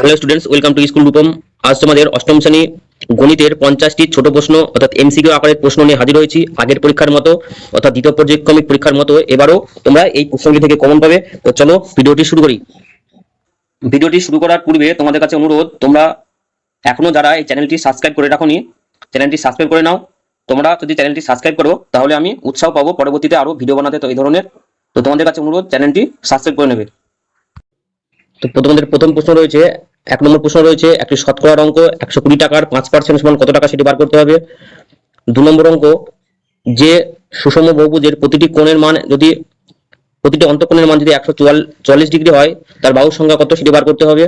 Hello students, welcome to school Rupam. আজ তোমাদের অষ্টম শ্রেণী গণিতের 50টি ছোট প্রশ্ন অর্থাৎ এমসিকিউ আকারের প্রশ্ন নিয়ে হাজির হয়েছি। আগের পরীক্ষার মতো অর্থাৎ দ্বিতীয় পর্যায়ক্রমিক পরীক্ষার মতো এবারও তোমরা এই প্রশ্নগুলি থেকে কমন পাবে। তো চলো ভিডিওটি শুরু করি। ভিডিওটি শুরু করার পূর্বে তোমাদের কাছে অনুরোধ, তোমরা এখনো যারা এই চ্যানেলটি সাবস্ক্রাইব করে রাখোনি, চ্যানেলটি সাবস্ক্রাইব করে নাও। তোমরা যদি চ্যানেলটি সাবস্ক্রাইব করো তাহলে আমি উৎসাহ পাবো পরবর্তীতে আরো ভিডিও বানাতে। তো এই ধরনের, তো তোমাদের কাছে অনুরোধ চ্যানেলটি সাবস্ক্রাইব করে নেবে। তো তোমাদের প্রথম প্রশ্ন রয়েছে, 1 নম্বর প্রশ্ন রয়েছে, একটি শতকরার অঙ্ক 120 টাকার 5% সমান কত টাকা সেটি বার করতে হবে। 2 নম্বর অঙ্ক, যে সুষম বহুভুজের প্রতিটি কোণের মান যদি প্রতিটি অন্তঃকোণের মান যদি 144 ডিগ্রি হয় তার বাহুর সংখ্যা কত সেটি বার করতে হবে।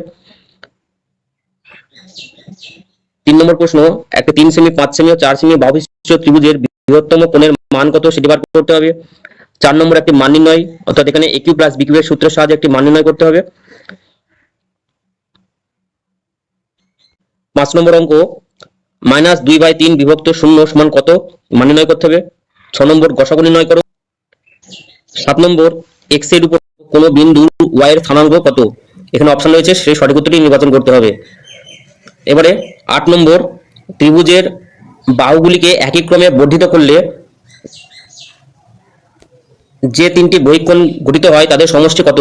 3 নম্বর প্রশ্ন, একটা 3 সেমি 5 সেমি ও 4 সেমি বাহুবিশিষ্ট ত্রিভুজের বৃহত্তম কোণের মান কত সেটি বার করতে হবে। 4 নম্বর, একটি মান নির্ণয় অর্থাৎ এখানে এ কিউ প্লাস বি কিউ এর সূত্রের সাহায্যে একটি মান নির্ণয় করতে হবে। 5 নম্বর অঙ্ক, -2/3 বিভক্ত 0 সমান কত মান নির্ণয় করতে হবে। 6 নম্বর, গসাগু নির্ণয় করো। 7 নম্বর, এক্স এর উপর কোনো বিন্দু ওয়াই এর স্থানাঙ্ক কত। এখানে অপশন রয়েছে, সেই সঠিক উত্তরটি নির্বাচন করতে হবে। এবারে 8 নম্বর, ত্রিভুজের বাহুগুলিকে একই ক্রমে বর্ধিত করলে যে তিনটি বহিঃকোণ গঠিত হয় তাদের সমষ্টি কত।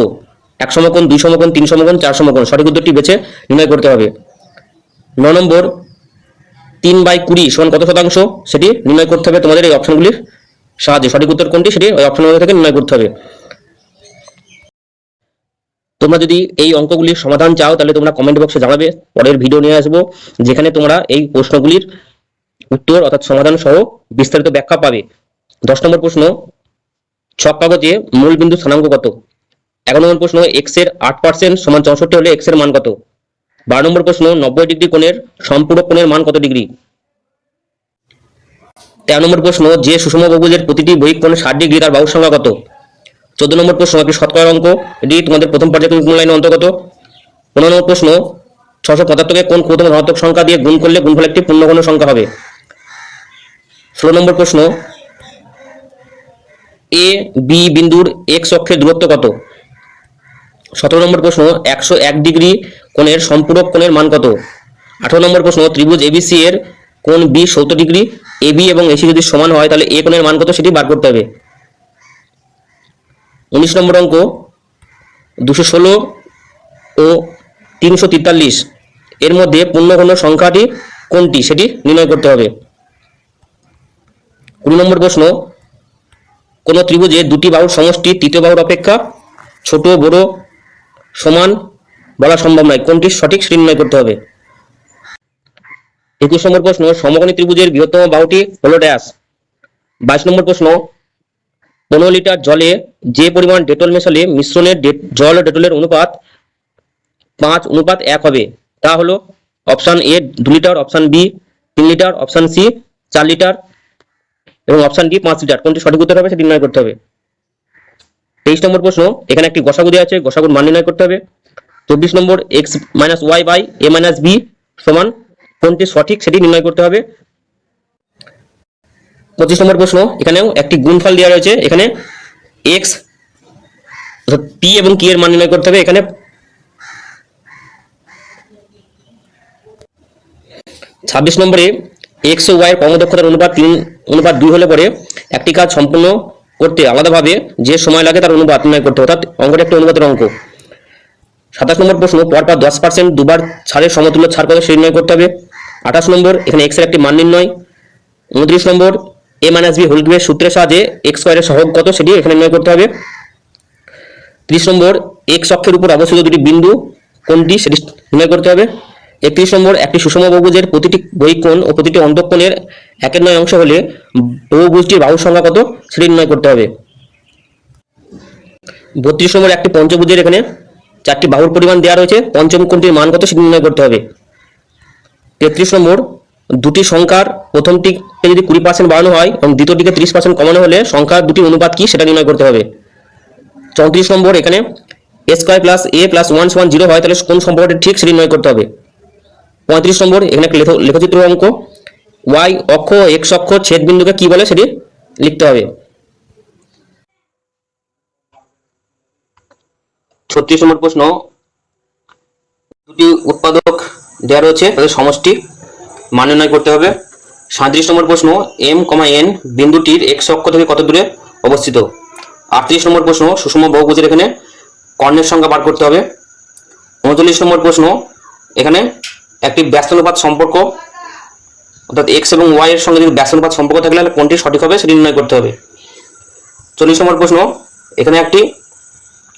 1 সমকোণ, 2 সমকোণ, 3 সমকোণ, 4 সমকোণ। সঠিক উত্তরটি বেছে নির্ণয় করতে হবে। 9 নম্বর, 3/20 সমান কত শতাংশ সেটি নির্ণয় করতে হবে তোমাদের এই অপশনগুলির সাহায্যে। সঠিক উত্তর কোনটি সেটি ওই অপশনের মধ্যে থেকে নির্ণয় করতে হবে। তোমরা যদি এই অঙ্কগুলির সমাধান চাও তাহলে তোমরা কমেন্ট বক্সে জানাবে, পরের ভিডিও নিয়ে আসবো যেখানে তোমরা এই প্রশ্নগুলির উত্তর অর্থাৎ সমাধান সহ বিস্তারিত ব্যাখ্যা পাবে। 10 নম্বর প্রশ্ন, ছক কাগজে মূল বিন্দু স্থানাঙ্ক কত। 11 নম্বর প্রশ্ন, এক্স এর 8% সমান 64 হলে এক্স এর মান কত। 12 নম্বর প্রশ্ন, 90 ডিগ্রি কোণের সম্পূরক কোণের মান কত ডিগ্রি। 13 নম্বর প্রশ্ন, যে সুষম বহুভুজের প্রতিটি বহিঃকোণ 60 ডিগ্রি তার বাহুর সংখ্যা কত। 14 নম্বর প্রশ্ন, একটি শতকরার অঙ্ক, এটি তোমাদের প্রথম পর্যায়ক্রমিক মূল্যায়নের অন্তর্গত। 15 নম্বর প্রশ্ন, 675কে কোন ক্ষুদ্রতম ধনাত্মক সংখ্যা দিয়ে গুণ করলে গুণফল একটি পূর্ণগণ সংখ্যা হবে। 16 নম্বর প্রশ্ন, এ বি বিন্দুর এক্স অক্ষের দূরত্ব কত। 17 নম্বর প্রশ্ন, 101 ডিগ্রি কোণের সম্পূরক কোণের মান কত। 18 নম্বর প্রশ্ন, ত্রিভুজ এবিসি এর কোণ বি 70 ডিগ্রি, এ বি এবং এসি যদি সমান হয় তাহলে এ কোণের মান কত সেটি বার করতে হবে। 19 নম্বর অঙ্ক, 216 ও 343 এর মধ্যে পূর্ণগণ সংখ্যাটি কোনটি সেটি নির্ণয় করতে হবে। 20 নম্বর প্রশ্ন, কোন ত্রিভুজে দুটি বাহুর সমষ্টি তৃতীয় বাহুর অপেক্ষা ছোট বড় সমান বলা সম্ভব নয়, কোনটি সঠিক সেটি নির্ণয় করতে হবে। 21 নম্বর প্রশ্ন, সমকোণী ত্রিভুজের বৃহত্তম বাহুটি হলো ড্যাশ। 22 নম্বর প্রশ্ন, 15 লিটার জলে যে পরিমাণ ডেটল মেশালে মিশ্রণের জল ও ডেটলের অনুপাত 5:1 হবে তা হলো। Option A 2 litre, option B 3 litre, option C 4 litre এবং অপশন ডি 5 লিটার। কোনটি সঠিক উত্তর হবে সেটি নির্ণয় করতে হবে। 23 নম্বর প্রশ্ন, এখানে একটি গসাগু দেওয়া আছে, গসাগুর মান নির্ণয় করতে হবে। 24 number, x minus y by a minus b সমান কোনটি সঠিক সেটি নির্ণয় করতে হবে। 25 নম্বর প্রশ্ন, এখানেও একটি গুণফল দেওয়া রয়েছে, এখানে এক্স পি এবং কি এর মান নির্ণয় করতে হবে। এখানে 26 নম্বরে, এক্স ও ওয়াই এর কর্মদক্ষতার অনুপাত 3:2 হলে পরে একটি কাজ সম্পূর্ণ করতে আলাদাভাবে যে সময় লাগে তার অনুপাত নির্ণয় করতে হবে, অর্থাৎ অঙ্কটা একটি অনুপাতের অঙ্ক। 27 নম্বর প্রশ্ন, পরপর 10% দুবার ছাড়ের সমতুল্য ছাড় কত সেটি নির্ণয় করতে হবে। 28 নম্বর, এখানে এক্স এর একটি মান নির্ণয়। 29 নম্বর, এ মাইনাস বি হোল কিউবের সূত্রের সাহায্যে এক্স স্কয়ারের সহগ কত সেটি এখানে নির্ণয় করতে হবে। 30 নম্বর, এক্স অক্ষের উপর অবস্থিত দুটি বিন্দু কোনটি সেটি নির্ণয় করতে হবে। 31 নম্বর, একটি সুষম বহুভুজের প্রতিটি বহিঃকোণ ও প্রতিটি অন্তঃকোণের 1/9 অংশ হলে বহুভুজটির বাহুর সংখ্যা কত সেটি নির্ণয় করতে হবে। 32 নম্বর, একটি পঞ্চভুজের এখানে 4টি বাহুর পরিমাণ দেওয়া রয়েছে, পঞ্চম কোণটির মান কত সেটি নির্ণয় করতে হবে। 33 নম্বর, দুটি সংখ্যার প্রথমটিকে যদি 20% বাড়ানো হয় এবং দ্বিতীয়টিকে 30% কমানো হলে সংখ্যার দুটি অনুপাত কি সেটা নির্ণয় করতে হবে। 34 নম্বর, এখানে এ স্কয়ার প্লাস এ প্লাস 1 সমান 0 হয় তাহলে কোন সম্পর্কটি ঠিক সেটি নির্ণয় করতে হবে। 35 নম্বর, এখানে একটা লেখচিত্র অঙ্ক, ওয়াই অক্ষ এক্স অক্ষ ছেদ বিন্দুকে কি বলে সেটি লিখতে হবে। 36 নম্বর প্রশ্ন, দুটি উৎপাদক দেওয়া রয়েছে, তাদের সমষ্টি মান নির্ণয় করতে হবে। 37 নম্বর প্রশ্ন, এম, এন বিন্দুটির এক্স অক্ষ থেকে কত দূরে অবস্থিত। 38 নম্বর প্রশ্ন, সুষম বহুভুজের এখানে কর্ণের সংখ্যা বার করতে হবে। 39 নম্বর প্রশ্ন, এখানে একটি ব্যস্তানুপাত সম্পর্ক অর্থাৎ এক্স এবং ওয়াই এর সঙ্গে যদি ব্যস্তানুপাত সম্পর্ক থাকলে কোনটি সঠিক হবে সেটি নির্ণয় করতে হবে। 40 নম্বর প্রশ্ন, এখানে একটি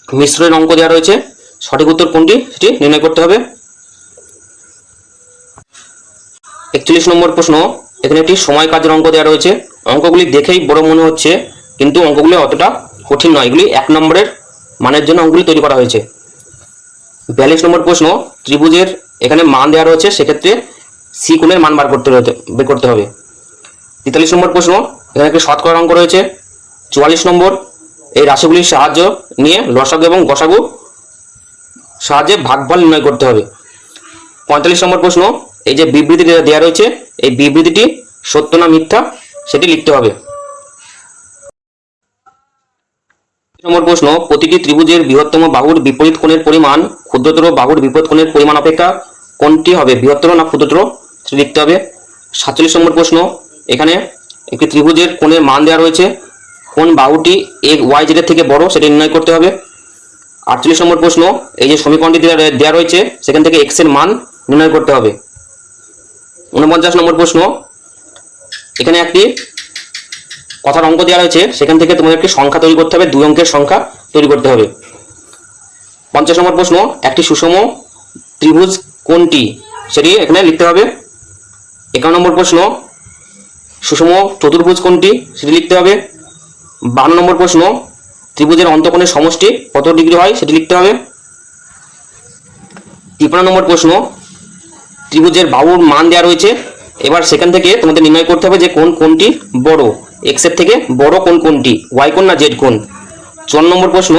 মিশ্রের অঙ্ক দেওয়া রয়েছে, সঠিক উত্তর কোনটি সেটি নির্ণয় করতে হবে। 41 নম্বর প্রশ্ন, এখানে একটি সময় কাজের অঙ্ক দেওয়া রয়েছে। অঙ্কগুলি দেখেই বড় মনে হচ্ছে, কিন্তু অঙ্কগুলি অতটা কঠিন নয়, এগুলি 1 নম্বরের মানের জন্য অঙ্কগুলি তৈরি করা হয়েছে। 42 নম্বর প্রশ্ন, ত্রিভুজের এখানে মান দেওয়া রয়েছে, সেক্ষেত্রে সি কোণের মান বের করতে হবে। 43 নম্বর প্রশ্ন, এখানে একটি শতকরার অঙ্ক রয়েছে। 44 নম্বর, এই রাশিগুলির সাহায্য নিয়ে লসাগু এবং গসাগু সাহায্যে ভাগফল নির্ণয় করতে হবে। 45 নম্বর প্রশ্ন, এই যে বিবৃতি দেওয়া রয়েছে, এই বিবৃতিটি সত্য না মিথ্যা সেটি লিখতে হবে। নম্বর প্রশ্ন, প্রতিটি ত্রিভুজের বৃহত্তম বাহুর বিপরীত কোণের পরিমাণ ক্ষুদ্রতর বাহুর বিপরীত কোণের পরিমাণ অপেক্ষা কোনটি হবে, বৃহত্তর না ক্ষুদ্রতর সেটি লিখতে হবে। 47 নম্বর প্রশ্ন, এখানে একটি ত্রিভুজের কোণের মান দেওয়া রয়েছে, কোন বাহুটি ওয়াই জেড থেকে বড় সেটি নির্ণয় করতে হবে। 48 নম্বর প্রশ্ন, এই যে সমীকরণটি দেওয়া রয়েছে সেখান থেকে এক্স এর মান নির্ণয় করতে হবে। 49 নম্বর প্রশ্ন, এখানে একটি কথার অঙ্ক দেওয়া রয়েছে, সেখান থেকে তোমাদের একটি সংখ্যা তৈরি করতে হবে, 2 অঙ্কের সংখ্যা তৈরি করতে হবে। 50 নম্বর প্রশ্ন, একটি সুষম ত্রিভুজ কোনটি সেটি এখানে লিখতে হবে। 51 নম্বর প্রশ্ন, সুষম চতুর্ভুজ কোনটি সেটি লিখতে হবে। 52 নম্বর প্রশ্ন, ত্রিভুজের অন্তঃকোণের সমষ্টি কত ডিগ্রি হয় সেটি লিখতে হবে। 53 নম্বর প্রশ্ন, ত্রিভুজের বাহুর মান দেওয়া রয়েছে, এবার সেখান থেকে তোমাদের নির্ণয় করতে হবে যে কোনটি বড়, এক্স এর থেকে বড় কোনটি, ওয়াই কোণ না জেড কোণ। 54 নম্বর প্রশ্ন,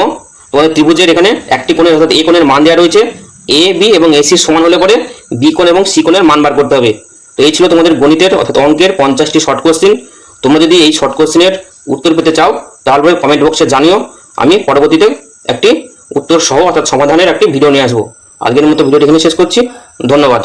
তোমাদের ত্রিভুজের এখানে একটি কোণের অর্থাৎ এ কোণের মান দেওয়া রয়েছে, এ বি এবং এসি সমান হলে পরে বি কোণ এবং সি কোণের মান বার করতে হবে। তো এই ছিল তোমাদের গণিতের অর্থাৎ অঙ্কের 50টি শর্ট কোশ্চেন। তোমরা যদি এই শর্ট কোশ্চেনের উত্তর পেতে চাও তাহলে কমেন্ট বক্সে জানিও, আমি পরবর্তীতে একটি উত্তর সহ অর্থাৎ সমাধানের একটি ভিডিও নিয়ে আসবো। আজকের মতো ভিডিওটি এখানে শেষ করছি, ধন্যবাদ।